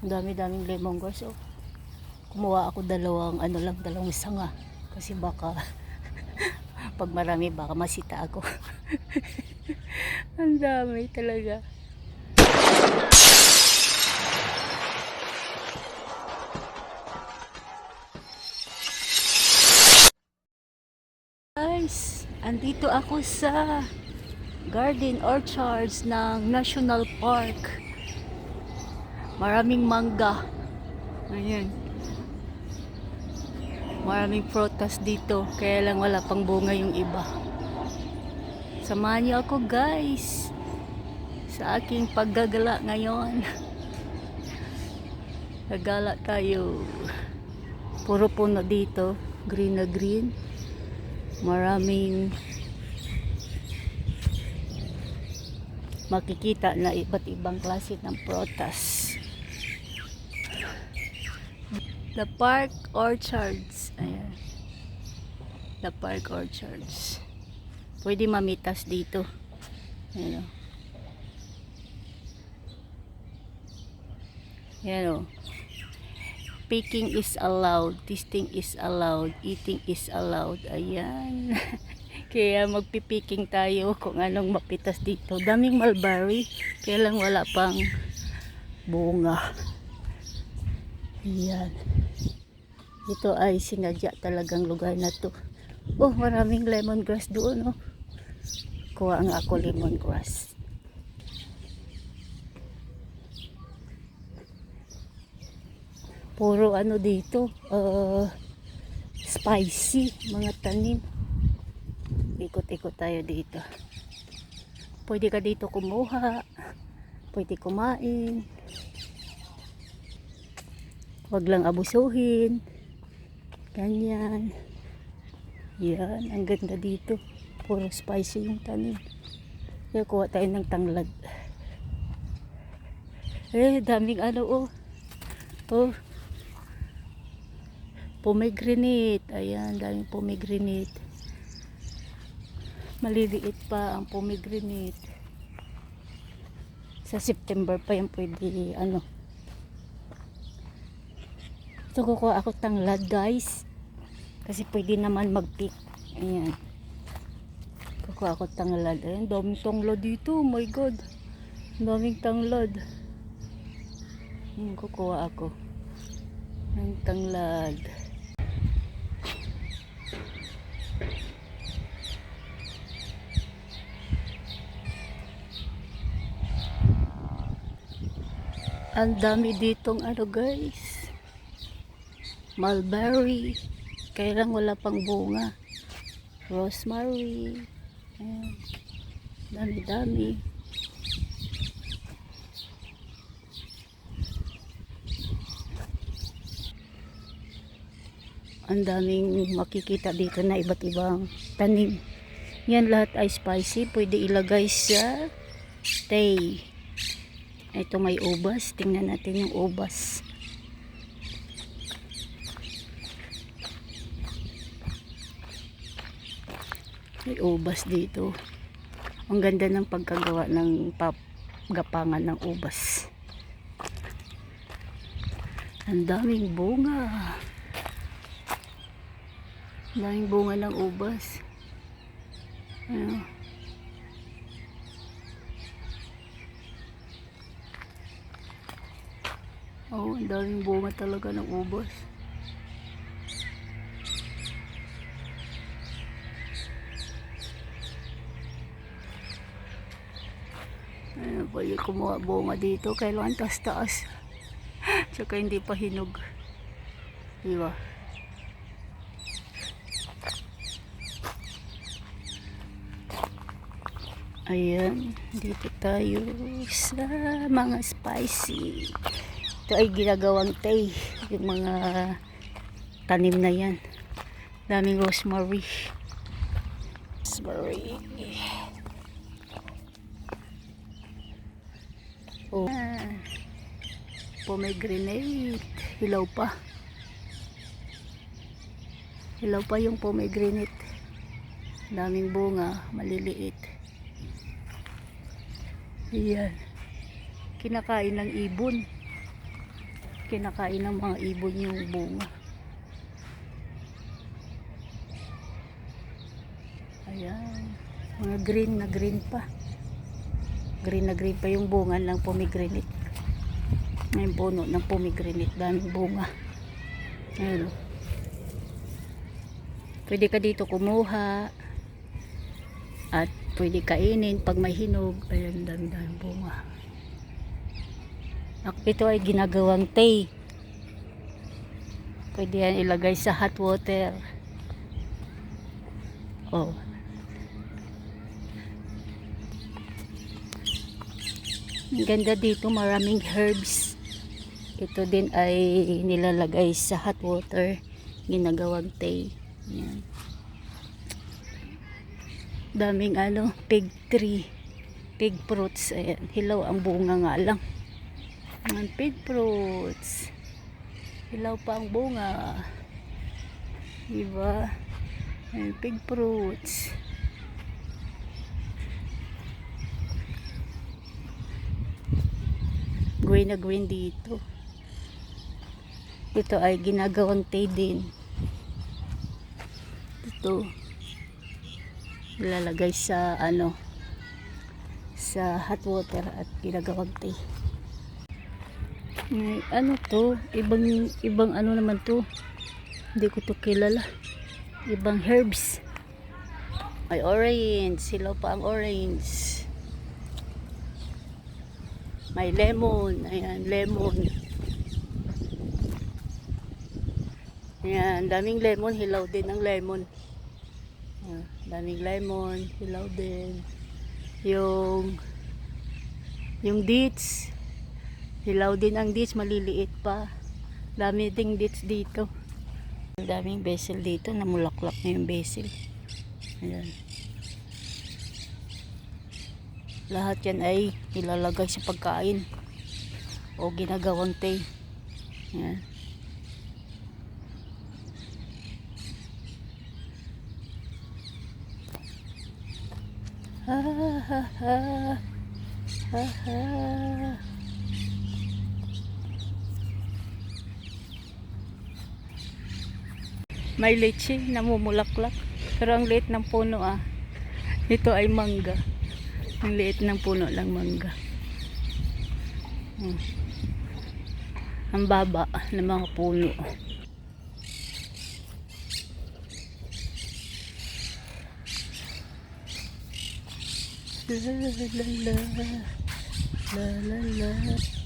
Ang dami-daming lemongrass. Oh. Kumuha ako dalawang sanga. Kasi baka, pag marami baka masita ako. Ang dami talaga. Guys, andito ako sa Garden Orchards ng National Park. Maraming mangga. Ayan. Maraming prutas dito. Kaya lang wala pang bunga yung iba. Samahan niyo ako guys sa aking paggagala ngayon. Gagala tayo. Puro puno dito. Green na green. Maraming makikita na iba't ibang klase ng prutas. The Park Orchards. Ayan. The Park Orchards. Pwede mamitas dito. Ayan o. Ayan o. Picking is allowed. Tasting is allowed. Eating is allowed. Ayan. Kaya magpipiking tayo kung anong mapitas dito. Daming mulberry. Kaya lang wala pang bunga. Ayan. Ito ay sinadya talagang lugar na to. Oh, maraming lemongrass doon. Oh. Kuha nga ako lemongrass. Puro ano dito. Spicy. Mga tanim. Ikot-ikot tayo dito. Pwede ka dito kumuha. Pwede kumain. Huwag lang abusuhin. Ganyan. Yan. Ang ganda dito. Puro spicy yung tanim. Kaya kuha tayo ng tanglad. Daming ano oh. Oh. Pomegranate. Ayan. Daming pomegranate. Maliliit pa ang pomegranate. Sa September pa yan pwede ano. Ito kukuha ako tanglad guys. Kasi pwede naman mag-pick. Ayan. Kukuha ako tanglad. Ayan. Daming tanglad dito. Oh my god. Daming tanglad. Ayan. Kukuha ako ng tanglad. Ang dami ditong ano guys. Mulberry. Kaya lang wala pang bunga. Rosemary. Ayan. Dami-dami. Ang daming makikita dito na iba't ibang tanim. Yan lahat ay spicy. Pwede ilagay sa tea. Ito may ubas. Tingnan natin yung ubas. May ubas dito. Ang ganda ng pagkagawa ng gapangan ng ubas. Ang daming bunga. Ang daming bunga ng ubas. Ano? Oh, ang daming bunga talaga ng ubas. Ayan, pwede kumuha bunga dito. Kailangan taas-taas. Tsaka hindi pa hinog. Diba? Ayan. Dito tayo sa mga spicy. Ito ay ginagawang tea. Yung mga tanim na yan. Daming rosemary. Rosemary. Oh. Pomegranate. Hilaw pa. Hilaw pa yung pomegranate. Daming bunga. Maliliit. Ayan. Kinakain ng ibon. kinakain ng mga ibon yung bunga. Ayan, mga green na green pa. Green na green pa yung bunga ng pomegranate. May puno ng pomegranate, daming bunga. Ayan, oh. Pwede ka dito kumuha at pwede kainin pag may hinog. Ayan, daming bunga. Ito ay ginagawang tea. Pwede yan ilagay sa hot water. Oh. Ang ganda dito, maraming herbs. Ito din ay nilalagay sa hot water, ginagawang tea. Yan. Daming fig tree, fig fruits. Ayan, hilaw ang bunga nga lang. Ayan, fig fruits. Hilaw pa ang bunga. Diba? Ayan, fig fruits. Green na green dito. Ito ay ginagawang tea din. Ito ilalagay sa sa hot water at ginagawang tea. To, ibang naman to. Hindi ko to kilala. Ibang herbs. Ay orange, silaw pa ang orange. May lemon, ayan, lemon. Ayan, daming lemon, hilaw din ang lemon. Ayan, daming lemon, hilaw din. Yung dates, hilaw din ang dates, maliliit pa. Dami ding dates dito. Daming basil dito, namulaklak na yung basil. Ayan. Lahat yan ay ilalagay sa pagkain o ginagawang tea. Ayan. Ha ha ha ha ha. May leche namumulaklak, pero ang liit ng puno ito ay mangga. Ang liit ng puno lang mangga. Ang baba ng mga puno. La la la la la la la.